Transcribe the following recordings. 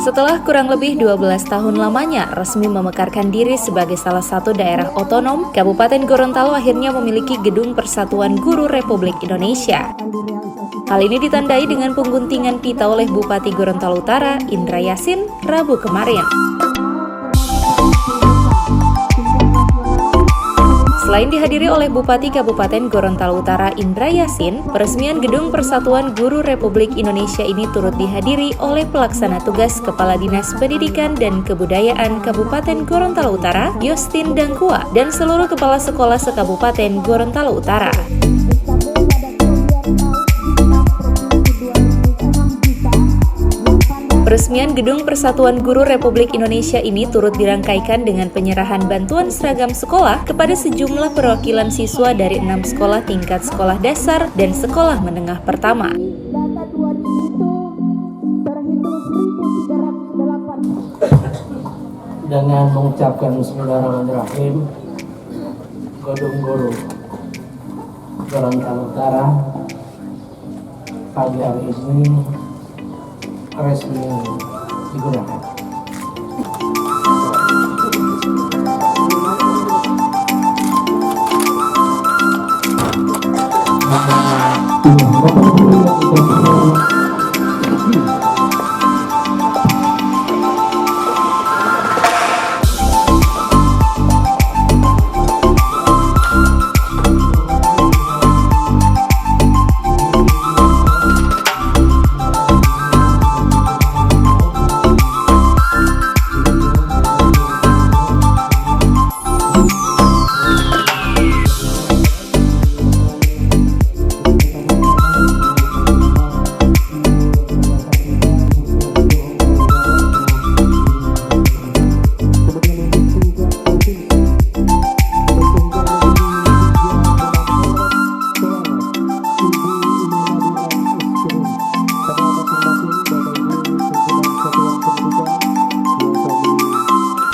Setelah kurang lebih 12 tahun lamanya resmi memekarkan diri sebagai salah satu daerah otonom, Kabupaten Gorontalo akhirnya memiliki Gedung Persatuan Guru Republik Indonesia. Hal ini ditandai dengan pengguntingan pita oleh Bupati Gorontalo Utara, Indra Yassin, Rabu kemarin. Selain dihadiri oleh Bupati Kabupaten Gorontalo Utara Indra Yassin, peresmian Gedung Persatuan Guru Republik Indonesia ini turut dihadiri oleh Pelaksana Tugas Kepala Dinas Pendidikan dan Kebudayaan Kabupaten Gorontalo Utara, Yostin Dangkua, dan seluruh kepala sekolah se-Kabupaten Gorontalo Utara. Peresmian Gedung Persatuan Guru Republik Indonesia ini turut dirangkaikan dengan penyerahan bantuan seragam sekolah kepada sejumlah perwakilan siswa dari 6 sekolah tingkat sekolah dasar dan sekolah menengah pertama. Dengan mengucapkan Bismillahirrahmanirrahim, Gedung Guru Gorontalo Utara pagi hari ini resmi digunakan.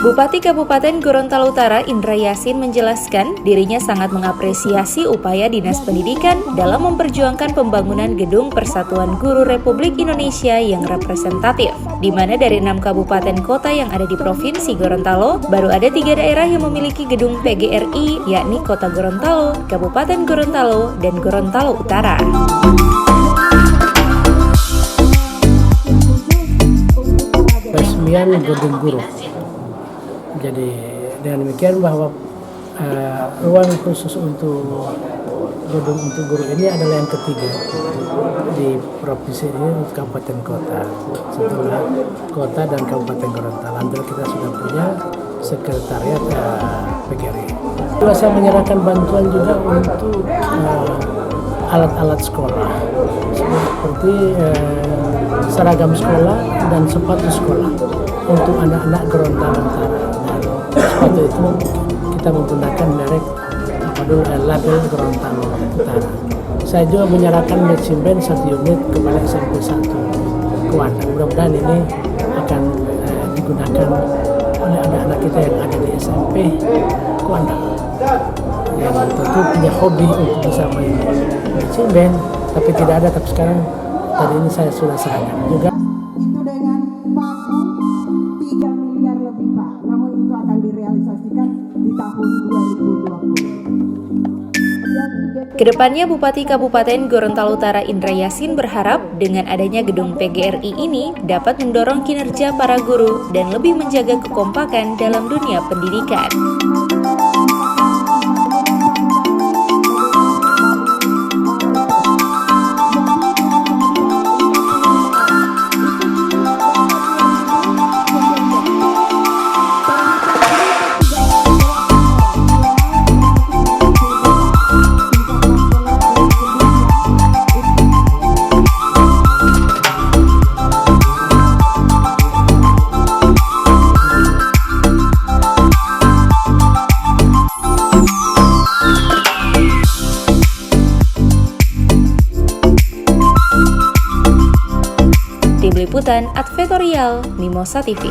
Bupati Kabupaten Gorontalo Utara Indra Yassin menjelaskan dirinya sangat mengapresiasi upaya Dinas Pendidikan dalam memperjuangkan pembangunan Gedung Persatuan Guru Republik Indonesia yang representatif, di mana dari 6 kabupaten kota yang ada di Provinsi Gorontalo, baru ada 3 daerah yang memiliki gedung PGRI, yakni Kota Gorontalo, Kabupaten Gorontalo, dan Gorontalo Utara. Peresmian Gedung Guru. Jadi dengan demikian bahwa ruang khusus untuk gedung untuk guru ini adalah yang ketiga di provinsi ini untuk kabupaten kota. Setelah kota dan kabupaten Gorontalo, alhamdulillah kita sudah punya sekretariat PGRI. Saya menyerahkan bantuan juga untuk alat-alat sekolah seperti seragam sekolah dan sepatu sekolah untuk anak-anak Gorontalo Utara. Sepatu itu kita menggunakan merek label Gorontalo Utara. Saya juga menyerahkan mesin band 1 unit kepada SMP 1 Kuandang. Mudah-mudahan ini akan digunakan oleh anak-anak kita yang ada di SMP Kuandang, yang tentu punya hobi untuk bisa main mesin band, tapi tidak ada. Tapi sekarang tadi ini saya sudah serahkan juga. Itu dengan pagu 3 miliar lebih Pak, namun itu akan direalisasikan di tahun 2020. Kedepannya Bupati Kabupaten Gorontalo Utara Indra Yassin berharap dengan adanya gedung PGRI ini dapat mendorong kinerja para guru dan lebih menjaga kekompakan dalam dunia pendidikan. Tim Liputan Advertorial Mimosa TV.